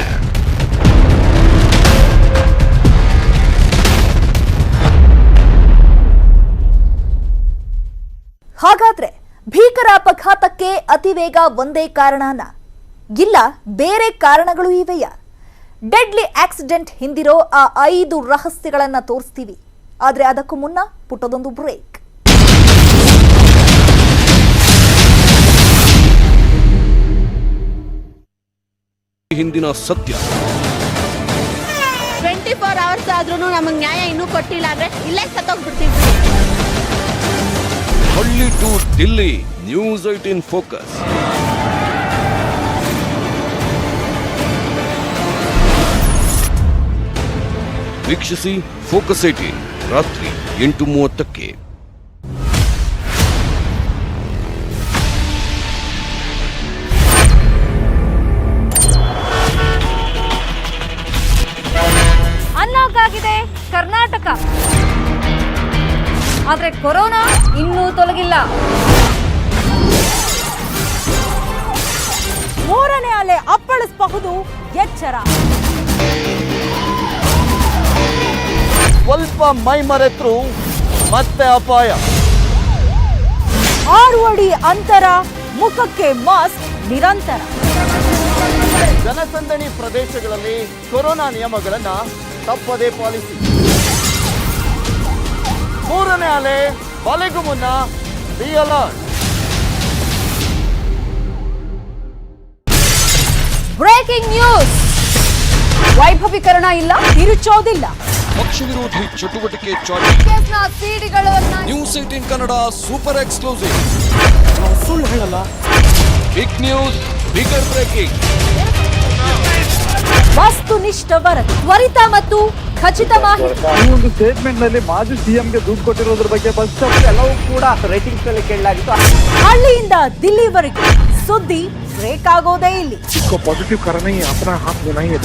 ಹಾಗಾದ್ರೆ ಭೀಕರ ಅಪಘಾತಕ್ಕೆ ಅತಿ ವೇಗ ಒಂದೇ ಕಾರಣನ? ಇಲ್ಲ, ಬೇರೆ ಕಾರಣಗಳು ಇವೆಯ? ಡೆಡ್ಲಿ ಆಕ್ಸಿಡೆಂಟ್ ಹಿಂದಿರೋ ಆ 5 ರಹಸ್ಯಗಳನ್ನ ತೋರಿಸ್ತೀವಿ. ಆದ್ರೆ ಅದಕ್ಕೂ ಮುನ್ನ ಪುಟ್ಟದೊಂದು ಬ್ರೇಕ್. ಹಿಂದಿನ ಸತ್ಯ 24 ಅವರ್ಸ್ ಆದ್ರೂ ನಮಗೆ ನ್ಯಾಯ ಇನ್ನೂ ಕೊಟ್ಟಿಲ್ಲ ಅಂದ್ರೆ ಇಲ್ಲೇ ಸತ್ತೋಗ್ಬಿಡ್ತೀವಿ. ಹಳ್ಳಿ ಟು ದಿಲ್ಲಿ, ನ್ಯೂಸ್ 18 ಫೋಕಸ್. ವೀಕ್ಷಿಸಿ ಫೋಕಸ್ 18 ರಾತ್ರಿ 8:30ಕ್ಕೆ. ಅನ್ಲಾಕ್ ಆಗಿದೆ ಕರ್ನಾಟಕ, ಆದ್ರೆ ಕೊರೋನಾ ಇನ್ನೂ ತೊಲಗಿಲ್ಲ. 3ನೇ ಅಲೆ ಅಪ್ಪಳಿಸಬಹುದು, ಎಚ್ಚರ. ಸ್ವಲ್ಪ ಮೈ ಮರೆತರು ಮತ್ತೆ ಅಪಾಯ. 6 ಅಡಿ ಅಂತರ, ಮುಖಕ್ಕೆ ಮಾಸ್ಕ್ ನಿರಂತರ. ಜನಸಂದಣಿ ಪ್ರದೇಶಗಳಲ್ಲಿ ಕೊರೋನಾ ನಿಯಮಗಳನ್ನು ತಪ್ಪದೇ ಪಾಲಿಸಿ. 3ನೇ ಅಲೆ ಬಲೆಗೂ ಮುನ್ನ ಬಿ ಅಲರ್ಟ್. Breaking news. ವೈಭವೀಕರಣ ಇಲ್ಲ, ತಿರುಚೋದಿಲ್ಲ. ಪಕ್ಷ ವಿರೋಧಿ ಚಟುವಟಿಕೆ ಚಾಟಿ. News 18 Kannada super exclusive. ಸುಳ್ಳು ಹೇಳಲ್ಲ. Big news, bigger breaking. ವಸ್ತುನಿಷ್ಠ ವರದಿ, ತ್ವರಿತ ಮತ್ತು ಖಚಿತ ಮಾಹಿತಿ. ಈ ಒಂದು ಸ್ಟೇಟ್ಮೆಂಟ್ ನಲ್ಲಿ ಮಾಜಿ ಸಿಎಂಗೆ ದುಡ್ಡು ಕೊಟ್ಟಿರೋದ್ರ ಬಗ್ಗೆ ಫಸ್ಟ್ ಎಲ್ಲವೂ ಕೂಡ ರೇಟಿಂಗ್ಸ್ ನಲ್ಲಿ ಕೇಳಲಾಗಿತ್ತು. ಹಳ್ಳಿಯಿಂದ ದಿಲ್ಲಿವರೆಗೆ ಸುದ್ದಿ ಬ್ರೇಕ್ ಆಗೋದೇ ಇಲ್ಲಿ. ಪಾಸಿಟಿವ್ ಕಾರಣ ಅಪನಾ ಹಾತ್ नहीं है.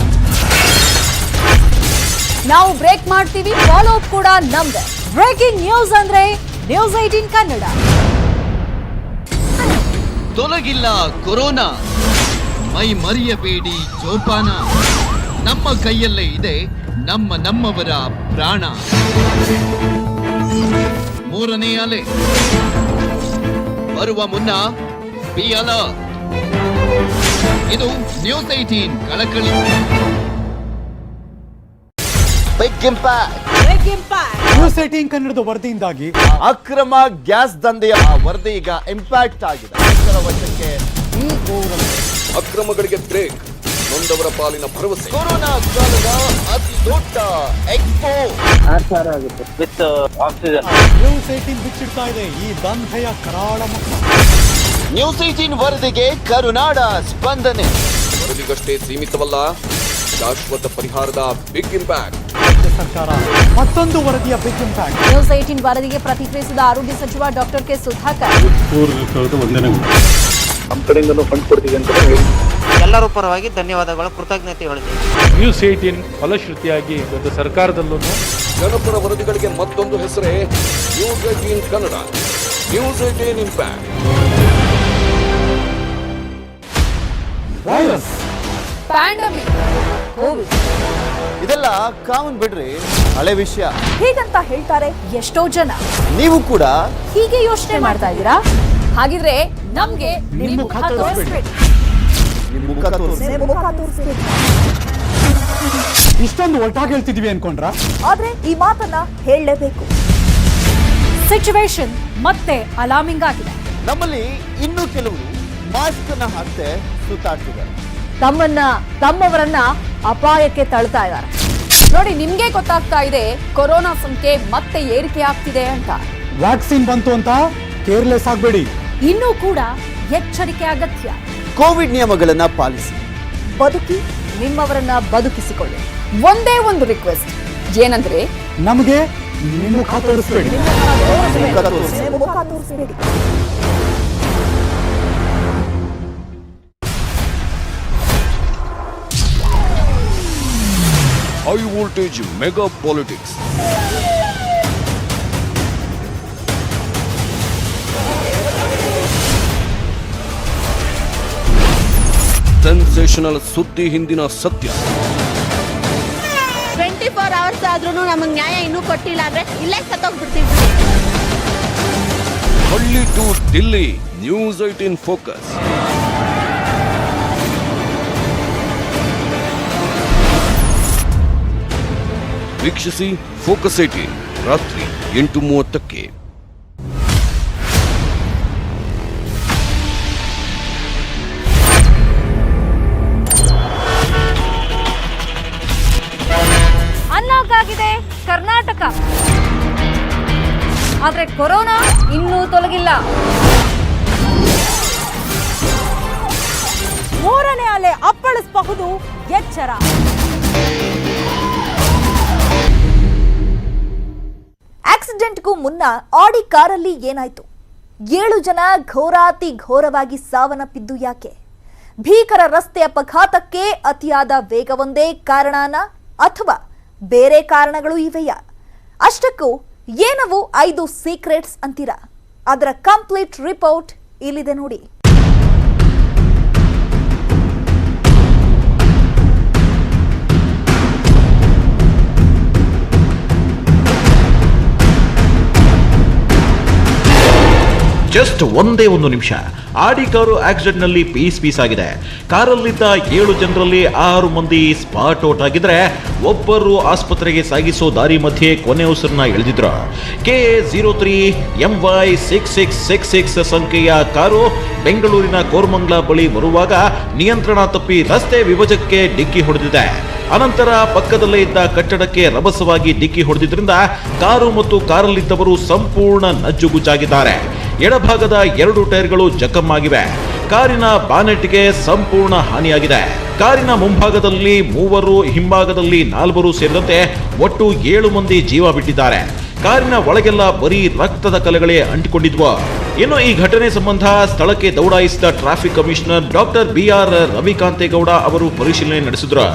ನಾವು ಬ್ರೇಕ್ ಮಾಡ್ತೀವಿ, ಫಾಲೋ ಅಪ್ ಕೂಡ ನಮ್ದೆ. ಬ್ರೇಕಿಂಗ್ ನ್ಯೂಸ್ ಅಂದ್ರೆ ನ್ಯೂಸ್ 18 ಕನ್ನಡ. ತೊಲಗಿಲ್ಲ ಕೊರೋನಾ, ಮೈ ಮರೆಯಬೇಡಿ ಜೋಪಾನ. ನಮ್ಮ ಕೈಯಲ್ಲೇ ಇದೆ ನಮ್ಮವರ ಪ್ರಾಣ. 3ನೇ ಅಲೆ ಬರುವ ಮುನ್ನ ಬಿ ಅಲರ್ಟ್. ಇದು ನ್ಯೂಸ್ 18 ಕಳಕಳಿ. Big impact. Break big impact. News 18 ಕನ್ನಡದ ವರದಿಯಿಂದಾಗಿ ಅಕ್ರಮ ಗ್ಯಾಸ್ ದಂಧೆಯ ವರದಿ ಈಗ ಇಂಪ್ಯಾಕ್ಟ್ ಆಗಿದೆ. ವಶಕ್ಕೆ ಈ ಅಕ್ರಮಗಳಿಗೆ ಬ್ರೇಕ್, ನೊಂದವರ ಪಾಲಿನ ಭರವಸೆ. ಕೊರೋನಾ ಕಾಲದ ಅತಿ ದೊಡ್ಡ ಎಕ್ಸ್ಪೋ ವಿತ್ ಆಕ್ಸಿಜನ್. ನ್ಯೂಸ್ 18 ಬಿಚ್ಚಿಡ್ತಾ ಇದೆ ಈ ದಂಧೆಯ ಕರಾಳ ಮುಖ. ನ್ಯೂಸ್ 18 ವರದಿಗೆ ಕರುನಾಡ ಸ್ಪಂದನೆ. ವರದಿಗಷ್ಟೇ ಸೀಮಿತವಲ್ಲ, ಶಾಶ್ವತ ಪರಿಹಾರದ ಬಿಗ್ ಇಂಪ್ಯಾಕ್ಟ್. ಸರ್ಕಾರ ಮತ್ತೊಂದು ವರದಿಯ ಬಿಗ್ ಇಂಪ್ಯಾಕ್ಟ್. ನ್ಯೂಸ್ 18 ವರದಿಗೆ ಪ್ರತಿಕ್ರಿಯಿಸಿದ ಆರೋಗ್ಯ ಸಚಿವ ಡಾಕ್ಟರ್ ಕೆ ಸುಧಾಕರ್. ನಮ್ಮ ಕಡೆಯಿಂದನೂ ಫಂಡ್ ಕೊಡ್ತೀವಿ ಅಂತ ಹೇಳಿ ಎಲ್ಲರೂ ಪರವಾಗಿ ಧನ್ಯವಾದಗಳು, ಕೃತಜ್ಞತೆ ಹೇಳ್ತೀನಿ. ನ್ಯೂಸ್ 18 ಫಲಶ್ರುತಿಯಾಗಿ ಇವತ್ತು ಸರ್ಕಾರದಲ್ಲೂ ಜನಪರ ವರದಿಗಳಿಗೆ ಮತ್ತೊಂದು ಹೆಸರೇ news 18 Kannada. News 18 impact. Virus, pandemic, Covid ಇದೆಲ್ಲ ಕಾಮನ್ ಬಿಡ್ರಿ, ಹಳೆ ವಿಷಯ. ಹೀಗಂತ ಹೇಳ್ತಾರೆ ಎಷ್ಟೋ ಜನ. ನೀವು ಕೂಡ ಹೀಗೆ ಯೋಚನೆ ಮಾಡ್ತಾ ಇದ್ದೀರಾ? ಹಾಗಿದ್ರೆ ನಮ್ಗೆ ನಿಮ್ಮ ಮುಖ ತೋರಿಸ್ಬೇಡಿ. ನಿಮ್ಮ ಮುಖ ತೋರಿಸಿ. ಇಷ್ಟೊಂದು ಒಟ್ಟಾಗಿ ಹೇಳ್ತಿದೀವಿ ಅನ್ಕೊಂಡ್ರ? ಆದ್ರೆ ಈ ಮಾತನ್ನ ಹೇಳಲೇಬೇಕು. ಸಿಚುವೇಶನ್ ಮತ್ತೆ ಅಲಾರ್ಮಿಂಗ್ ಆಗಿದೆ. ನಮ್ಮಲ್ಲಿ ಇನ್ನೂ ಕೆಲವರು ಮಾಸ್ಕ್ ಅನ್ನ ಹಾಕದೆ ಸುತ್ತಾಡ್ತಿದ್ದಾರೆ. ತಮ್ಮವರನ್ನ ಅಪಾಯಕ್ಕೆ ತಳ್ತಾ ಇದ್ದಾರೆ. ನೋಡಿ, ನಿಮ್ಗೆ ಗೊತ್ತಾಗ್ತಾ ಇದೆ ಕೊರೋನಾ ಸಂಖ್ಯೆ ಮತ್ತೆ ಏರಿಕೆ ಆಗ್ತಿದೆ ಅಂತ. ವ್ಯಾಕ್ಸಿನ್ ಬಂತು ಅಂತ ಕೇರ್ಲೆಸ್ ಆಗಬೇಡಿ. ಇನ್ನೂ ಕೂಡ ಎಚ್ಚರಿಕೆ ಅಗತ್ಯ. ಕೋವಿಡ್ ನಿಯಮಗಳನ್ನ ಪಾಲಿಸಿ, ಬದುಕಿ ನಿಮ್ಮವರನ್ನ ಬದುಕಿಸಿಕೊಳ್ಳಿ. ಒಂದೇ ಒಂದು ರಿಕ್ವೆಸ್ಟ್ ಏನಂದ್ರೆ, ನಮಗೆ ನಿಮ್ಮ ಮುಖ ತೋರಿಸ್ಬೇಡಿ. ಮುಖ ತೋರಿಸಬೇಡಿ. High voltage mega politics. Sensational ಸುದ್ದಿ ಹಿಂದಿನ ಸತ್ಯ. 24 ಅವರ್ಸ್ ಆದ್ರೂ ನಮಗೆ ನ್ಯಾಯ ಇನ್ನೂ ಕೊಟ್ಟಿಲ್ಲ ಅಂದ್ರೆ ಇಲ್ಲೇ ಸತ್ತೋಗ್ಬಿಡ್ತೀವಿ. ಹಳ್ಳಿ ಟು ದಿಲ್ಲಿ, ನ್ಯೂಸ್ 18 ಫೋಕಸ್. ವೀಕ್ಷಿಸಿ ಫೋಕಸ್ 18 ರಾತ್ರಿ 8:30ಕ್ಕೆ. ಅನ್ಲಾಕ್ ಆಗಿದೆ ಕರ್ನಾಟಕ, ಆದ್ರೆ ಕೊರೋನಾ ಇನ್ನೂ ತೊಲಗಿಲ್ಲ. ಮೂರನೇ ಅಲೆ ಅಪ್ಪಳಿಸಬಹುದು, ಎಚ್ಚರ. ಆಕ್ಸಿಡೆಂಟ್ಗೂ ಮುನ್ನ ಆಡಿ ಕಾರಲ್ಲಿ ಏನಾಯ್ತು? 7 ಜನ ಘೋರಾತಿ ಘೋರವಾಗಿ ಸಾವನ್ನಪ್ಪಿದ್ದು ಯಾಕೆ? ಭೀಕರ ರಸ್ತೆ ಅಪಘಾತಕ್ಕೆ ಅತಿಯಾದ ವೇಗವೊಂದೇ ಕಾರಣನಾ ಅಥವಾ ಬೇರೆ ಕಾರಣಗಳು ಇವೆಯಾ? ಅಷ್ಟಕ್ಕೂ ಏನವು 5 ಸೀಕ್ರೆಟ್ಸ್ ಅಂತೀರಾ? ಅದರ ಕಂಪ್ಲೀಟ್ ರಿಪೋರ್ಟ್ ಇಲ್ಲಿದೆ ನೋಡಿ. ಜಸ್ಟ್ ಒಂದೇ ಒಂದು ನಿಮಿಷ, ಆಡಿ ಕಾರು ಆಕ್ಸಿಡೆಂಟ್ ನಲ್ಲಿ ಪೀಸ್ ಆಗಿದೆ. ಕಾರಲ್ಲಿದ್ದ 7 ಜನರಲ್ಲಿ 6 ಮಂದಿ ಸ್ಪಾಟ್ ಔಟ್ ಆಗಿದ್ರೆ ಒಬ್ಬರು ಆಸ್ಪತ್ರೆಗೆ ಸಾಗಿಸೋ ದಾರಿ ಮಧ್ಯೆ ಕೊನೆ ಉಸಿರನ್ನ ಎಳೆದಿದ್ರು. KA03 MY 6666 ಸಂಖ್ಯೆಯ ಕಾರು ಬೆಂಗಳೂರಿನ ಕೋರಮಂಗಲ ಬಳಿ ಬರುವಾಗ ನಿಯಂತ್ರಣ ತಪ್ಪಿ ರಸ್ತೆ ವಿಭಜಕಕ್ಕೆ ಡಿಕ್ಕಿ ಹೊಡೆದಿದೆ. ಅನಂತರ ಪಕ್ಕದಲ್ಲೇ ಇದ್ದ ಕಟ್ಟಡಕ್ಕೆ ರಭಸವಾಗಿ ಡಿಕ್ಕಿ ಹೊಡೆದಿದ್ರಿಂದ ಕಾರು ಮತ್ತು ಕಾರಲ್ಲಿದ್ದವರು ಸಂಪೂರ್ಣ ನಜ್ಜುಗುಜ್ಜಾಗಿದ್ದಾರೆ. ಎಡಭಾಗದ 2 ಟೈರ್ಗಳು ಜಖಂ ಆಗಿವೆ. ಕಾರಿನ ಬಾನೆಟ್ಗೆ ಸಂಪೂರ್ಣ ಹಾನಿಯಾಗಿದೆ. ಕಾರಿನ ಮುಂಭಾಗದಲ್ಲಿ 3, ಹಿಂಭಾಗದಲ್ಲಿ 4 ಸೇರಿದಂತೆ ಒಟ್ಟು 7 ಮಂದಿ ಜೀವ ಬಿಟ್ಟಿದ್ದಾರೆ. ಕಾರಿನ ಒಳಗೆಲ್ಲ ಬರೀ ರಕ್ತದ ಕಲೆಗಳೇ ಅಂಟಿಕೊಂಡಿದ್ವು. ಇನ್ನು ಈ ಘಟನೆ ಸಂಬಂಧ ಸ್ಥಳಕ್ಕೆ ದೌಡಾಯಿಸಿದ traffic commissioner doctor BR Ravikante Gowda ಅವರು ಪರಿಶೀಲನೆ ನಡೆಸಿದ್ರು.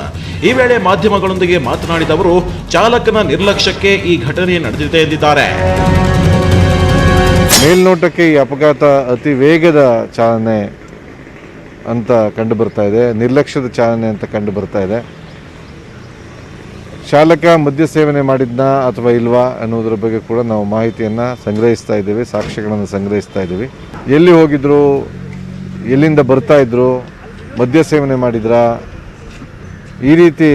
ಈ ವೇಳೆ ಮಾಧ್ಯಮಗಳೊಂದಿಗೆ ಮಾತನಾಡಿದ ಅವರು, ಚಾಲಕನ ನಿರ್ಲಕ್ಷ್ಯಕ್ಕೆ ಈ ಘಟನೆ ನಡೆದಿದೆ ಎಂದಿದ್ದಾರೆ. ಮೇಲ್ನೋಟಕ್ಕೆ ಈ ಅಪಘಾತ ಅತಿ ವೇಗದ ಚಾಲನೆ ಅಂತ ಕಂಡು ಬರ್ತಾ ಇದೆ, ನಿರ್ಲಕ್ಷ್ಯದ ಚಾಲನೆ ಅಂತ ಕಂಡು ಬರ್ತಾ ಇದೆ. ಚಾಲಕ ಮದ್ಯ ಸೇವನೆ ಮಾಡಿದ್ನಾ ಅಥವಾ ಇಲ್ವಾ ಅನ್ನೋದ್ರ ಬಗ್ಗೆ ಕೂಡ ನಾವು ಮಾಹಿತಿಯನ್ನು ಸಂಗ್ರಹಿಸ್ತಾ ಇದ್ದೀವಿ, ಸಾಕ್ಷ್ಯಗಳನ್ನು ಸಂಗ್ರಹಿಸ್ತಾ ಇದ್ದೀವಿ. ಎಲ್ಲಿ ಹೋಗಿದ್ರು, ಎಲ್ಲಿಂದ ಬರ್ತಾ ಇದ್ರು, ಮದ್ಯ ಸೇವನೆ ಮಾಡಿದ್ರಾ, ಈ ರೀತಿ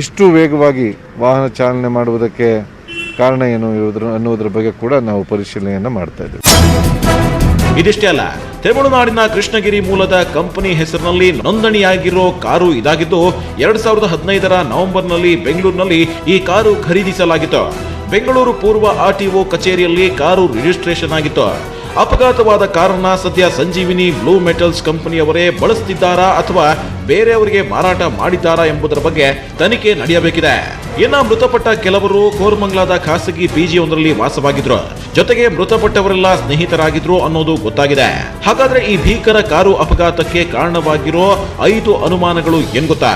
ಇಷ್ಟು ವೇಗವಾಗಿ ವಾಹನ ಚಾಲನೆ ಮಾಡುವುದಕ್ಕೆ ಕಾರಣ ಏನು ಅನ್ನುವುದರ ಬಗ್ಗೆ ಕೂಡ ನಾವು ಪರಿಶೀಲನೆಯನ್ನು ಮಾಡ್ತಾ ಇದ್ದೇವೆ. ಇದಿಷ್ಟೇ ಅಲ್ಲ, ತಮಿಳುನಾಡಿನ ಕೃಷ್ಣಗಿರಿ ಮೂಲದ ಕಂಪನಿ ಹೆಸರಿನಲ್ಲಿ ನೋಂದಣಿಯಾಗಿರೋ ಕಾರು ಇದಾಗಿದ್ದು 2015 ನವೆಂಬರ್ನಲ್ಲಿ ಬೆಂಗಳೂರಿನಲ್ಲಿ ಈ ಕಾರು ಖರೀದಿಸಲಾಗಿತ್ತು. ಬೆಂಗಳೂರು ಪೂರ್ವ ಆರ್ಟಿಒ ಕಚೇರಿಯಲ್ಲಿ ಕಾರು ರಿಜಿಸ್ಟ್ರೇಷನ್ ಆಗಿತ್ತು. ಅಪಘಾತವಾದ ಕಾರನ್ನ ಸದ್ಯ ಸಂಜೀವಿನಿ ಬ್ಲೂ ಮೆಟಲ್ಸ್ ಕಂಪನಿಯವರೇ ಬಳಸುತ್ತಿದ್ದಾರಾ ಅಥವಾ ಬೇರೆಯವರಿಗೆ ಮಾರಾಟ ಮಾಡಿದ್ದಾರಾ ಎಂಬುದರ ಬಗ್ಗೆ ತನಿಖೆ ನಡೆಯಬೇಕಿದೆ. ಇನ್ನು ಮೃತಪಟ್ಟ ಕೆಲವರು ಕೋರಮಂಗಲದ ಖಾಸಗಿ ಪಿಜಿಯೊಂದರಲ್ಲಿ ವಾಸವಾಗಿದ್ರು. ಜೊತೆಗೆ ಮೃತಪಟ್ಟವರೆಲ್ಲ ಸ್ನೇಹಿತರಾಗಿದ್ರು ಅನ್ನೋದು ಗೊತ್ತಾಗಿದೆ. ಹಾಗಾದ್ರೆ ಈ ಭೀಕರ ಕಾರು ಅಪಘಾತಕ್ಕೆ ಕಾರಣವಾಗಿರೋ 5 ಅನುಮಾನಗಳು ಏನ್ ಗೊತ್ತಾ?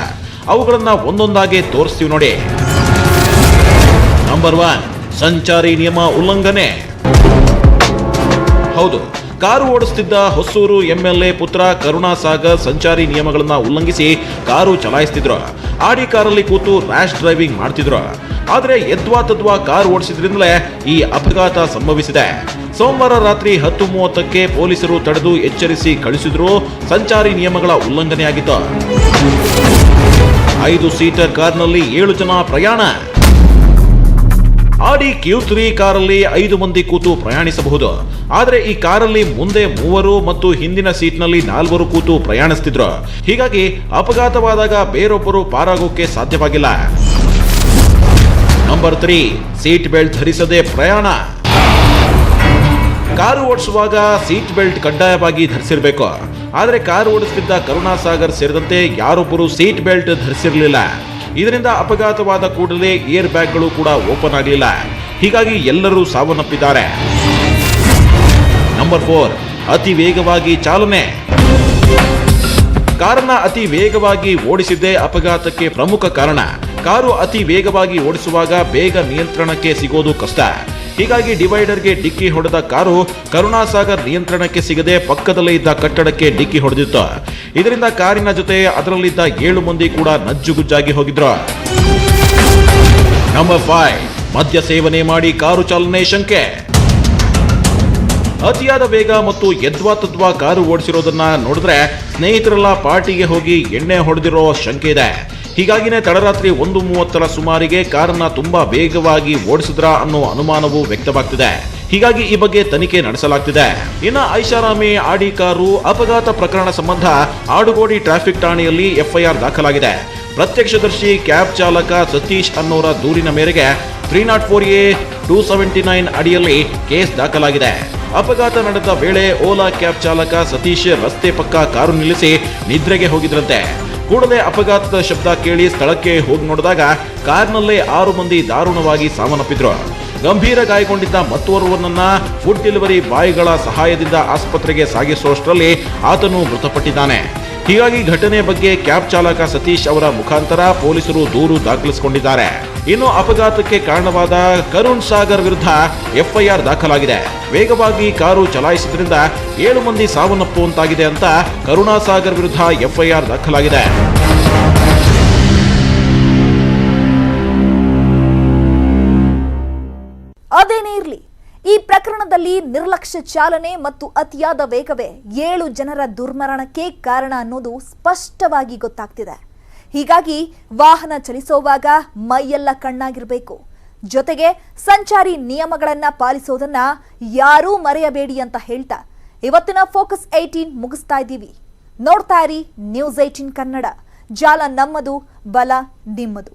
ಅವುಗಳನ್ನ ಒಂದೊಂದಾಗಿ ತೋರಿಸ್ತೀವಿ ನೋಡಿ. ನಂಬರ್ 1, ಸಂಚಾರಿ ನಿಯಮ ಉಲ್ಲಂಘನೆ. ಹೌದು, ಕಾರು ಓಡಿಸುತ್ತಿದ್ದ ಹೊಸೂರು ಎಂಎಲ್ಎ ಪುತ್ರ ಕರುಣಾಸಾಗರ್ ಸಂಚಾರಿ ನಿಯಮಗಳನ್ನ ಉಲ್ಲಂಘಿಸಿ ಕಾರು ಚಲಾಯಿಸುತ್ತಿದ್ರು. ಆಡಿ ಕಾರಲ್ಲಿ ಕೂತು ರ್ಯಾಶ್ ಡ್ರೈವಿಂಗ್ ಮಾಡ್ತಿದ್ರು. ಆದ್ರೆ ಎದ್ವಾ ತದ್ವಾ ಕಾರು ಓಡಿಸಿದ್ರಿಂದಲೇ ಈ ಅಪಘಾತ ಸಂಭವಿಸಿದೆ. ಸೋಮವಾರ ರಾತ್ರಿ 10:30ಕ್ಕೆ ಪೊಲೀಸರು ತಡೆದು ಎಚ್ಚರಿಸಿ ಕಳಿಸಿದ್ರು. ಸಂಚಾರಿ ನಿಯಮಗಳ ಉಲ್ಲಂಘನೆಯಾಗಿತ್ತು. 5 ಸೀಟರ್ ಕಾರ್ನಲ್ಲಿ 7 ಜನ ಪ್ರಯಾಣ. ಆಡಿ Q3 ಕಾರಲ್ಲಿ 5 ಮಂದಿ ಕೂತು ಪ್ರಯಾಣಿಸಬಹುದು. ಆದರೆ ಈ ಕಾರಲ್ಲಿ ಮುಂದೆ 3 ಮತ್ತು ಹಿಂದಿನ ಸೀಟ್ನಲ್ಲಿ 4 ಕೂತು ಪ್ರಯಾಣಿಸುತ್ತಿದ್ರು. ಹೀಗಾಗಿ ಅಪಘಾತವಾದಾಗ ಬೇರೊಬ್ಬರು ಪಾರಾಗೋಕೆ ಸಾಧ್ಯವಾಗಿಲ್ಲ. ನಂಬರ್ 3, ಸೀಟ್ ಬೆಲ್ಟ್ ಧರಿಸದೆ ಪ್ರಯಾಣ. ಕಾರು ಓಡಿಸುವಾಗ ಸೀಟ್ ಬೆಲ್ಟ್ ಕಡ್ಡಾಯವಾಗಿ ಧರಿಸಿರಬೇಕು. ಆದರೆ ಕಾರು ಓಡಿಸುತ್ತಿದ್ದ ಕರುಣಾಸಾಗರ್ ಸೇರಿದಂತೆ ಯಾರೊಬ್ಬರು ಸೀಟ್ ಬೆಲ್ಟ್ ಧರಿಸಿರಲಿಲ್ಲ. ಇದರಿಂದ ಅಪಘಾತವಾದ ಕೂಡಲೇ ಏರ್ ಬ್ಯಾಗ್ಗಳು ಕೂಡ ಓಪನ್ ಆಗಲಿಲ್ಲ. ಹೀಗಾಗಿ ಎಲ್ಲರೂ ಸಾವನ್ನಪ್ಪಿದ್ದಾರೆ. ನಂಬರ್ 4, ಅತಿ ವೇಗವಾಗಿ ಚಾಲನೆ. ಕಾರನ್ನ ಅತಿ ವೇಗವಾಗಿ ಓಡಿಸಿದ್ದೇ ಅಪಘಾತಕ್ಕೆ ಪ್ರಮುಖ ಕಾರಣ. ಕಾರು ಅತಿ ವೇಗವಾಗಿ ಓಡಿಸುವಾಗ ಬೇಗ ನಿಯಂತ್ರಣಕ್ಕೆ ಸಿಗೋದು ಕಷ್ಟ. ಹೀಗಾಗಿ ಡಿವೈಡರ್ಗೆ ಡಿಕ್ಕಿ ಹೊಡೆದ ಕಾರು ಕರುಣಾಸಾಗರ್ ನಿಯಂತ್ರಣಕ್ಕೆ ಸಿಗದೆ ಪಕ್ಕದಲ್ಲೇ ಇದ್ದ ಕಟ್ಟಡಕ್ಕೆ ಡಿಕ್ಕಿ ಹೊಡೆದಿತ್ತು. ಇದರಿಂದ ಕಾರಿನ ಜೊತೆ ಅದರಲ್ಲಿದ್ದ 7 ಮಂದಿ ಕೂಡ ನಜ್ಜುಗುಜ್ಜಾಗಿ ಹೋಗಿದ್ರು. ನಂಬರ್ 5, ಮದ್ಯ ಸೇವನೆ ಮಾಡಿ ಕಾರು ಚಾಲನೆ ಶಂಕೆ. ಅತಿಯಾದ ವೇಗ ಮತ್ತು ಎದ್ವಾ ತದ್ವಾ ಕಾರು ಓಡಿಸಿರೋದನ್ನ ನೋಡಿದ್ರೆ ಸ್ನೇಹಿತರೆಲ್ಲ ಪಾರ್ಟಿಗೆ ಹೋಗಿ ಎಣ್ಣೆ ಹೊಡೆದಿರೋ ಶಂಕೆ ಇದೆ. ಹೀಗಾಗಿನೇ ತಡರಾತ್ರಿ 1:30 ಸುಮಾರಿಗೆ ಕಾರನ್ನ ತುಂಬಾ ವೇಗವಾಗಿ ಓಡಿಸಿದ್ರ ಅನ್ನೋ ಅನುಮಾನವೂ ವ್ಯಕ್ತವಾಗ್ತಿದೆ. ಹೀಗಾಗಿ ಈ ಬಗ್ಗೆ ತನಿಖೆ ನಡೆಸಲಾಗ್ತಿದೆ. ಇನ್ನು ಐಷಾರಾಮಿ ಆಡಿ ಕಾರು ಅಪಘಾತ ಪ್ರಕರಣ ಸಂಬಂಧ ಆಡುಗೋಡಿ ಟ್ರಾಫಿಕ್ ಠಾಣೆಯಲ್ಲಿ FIR ದಾಖಲಾಗಿದೆ. ಪ್ರತ್ಯಕ್ಷದರ್ಶಿ ಕ್ಯಾಬ್ ಚಾಲಕ ಸತೀಶ್ ಅನ್ನೋರ ದೂರಿನ ಮೇರೆಗೆ 304A 279 ಅಡಿಯಲ್ಲಿ ಕೇಸ್ ದಾಖಲಾಗಿದೆ. ಅಪಘಾತ ನಡೆದ ವೇಳೆ ಓಲಾ ಕ್ಯಾಬ್ ಚಾಲಕ ಸತೀಶ್ ರಸ್ತೆ ಪಕ್ಕ ಕಾರು ನಿಲ್ಲಿಸಿ ನಿದ್ರೆಗೆ ಹೋಗಿದ್ರಂತೆ. ಕೂಡಲೇ ಅಪಘಾತದ ಶಬ್ದ ಕೇಳಿ ಸ್ಥಳಕ್ಕೆ ಹೋಗಿ ನೋಡಿದಾಗ ಕಾರ್ನಲ್ಲೇ 6 ಮಂದಿ ದಾರುಣವಾಗಿ ಸಾವನ್ನಪ್ಪಿದ್ರು. ಗಂಭೀರ ಗಾಯಗೊಂಡಿದ್ದ ಮತ್ತೋರ್ವನನ್ನ ಫುಡ್ ಡೆಲಿವರಿ ಬಾಯ್ಗಳ ಸಹಾಯದಿಂದ ಆಸ್ಪತ್ರೆಗೆ ಸಾಗಿಸುವಷ್ಟರಲ್ಲಿ ಆತನು ಮೃತಪಟ್ಟಿದ್ದಾನೆ. ಹೀಗಾಗಿ ಘಟನೆ ಬಗ್ಗೆ ಕ್ಯಾಬ್ ಚಾಲಕ ಸತೀಶ್ ಅವರ ಮುಖಾಂತರ ಪೊಲೀಸರು ದೂರು ದಾಖಲಿಸಿಕೊಂಡಿದ್ದಾರೆ. ಇನ್ನು ಅಪಘಾತಕ್ಕೆ ಕಾರಣವಾದ ಕರುಣ್ ಸಾಗರ್ ವಿರುದ್ಧ FIR ದಾಖಲಾಗಿದೆ. ವೇಗವಾಗಿ ಕಾರು ಚಲಾಯಿಸಿದ್ರಿಂದ 7 ಮಂದಿ ಸಾವನ್ನಪ್ಪುವಂತಾಗಿದೆ ಅಂತ ಕರುಣಾಸಾಗರ್ ವಿರುದ್ಧ FIR ದಾಖಲಾಗಿದೆ. ಅದೇನೇ ಇರಲಿ, ಈ ಪ್ರಕರಣದಲ್ಲಿ ನಿರ್ಲಕ್ಷ್ಯ ಚಾಲನೆ ಮತ್ತು ಅತಿಯಾದ ವೇಗವೇ 7 ಜನರ ದುರ್ಮರಣಕ್ಕೆ ಕಾರಣ ಅನ್ನೋದು ಸ್ಪಷ್ಟವಾಗಿ ಗೊತ್ತಾಗ್ತಿದೆ. ಹೀಗಾಗಿ ವಾಹನ ಚಲಿಸುವಾಗ ಮೈಯೆಲ್ಲ ಕಣ್ಣಾಗಿರಬೇಕು. ಜೊತೆಗೆ ಸಂಚಾರಿ ನಿಯಮಗಳನ್ನ ಪಾಲಿಸೋದನ್ನ ಯಾರೂ ಮರೆಯಬೇಡಿ ಅಂತ ಹೇಳ್ತಾ ಇವತ್ತಿನ ಫೋಕಸ್ 18 ಮುಗಿಸ್ತಾ ಇದ್ದೀವಿ. ನೋಡ್ತಾ ಇರಿ News 18 ಕನ್ನಡ. ಜಾಲ ನಮ್ಮದು, ಬಲ ನಿಮ್ಮದು.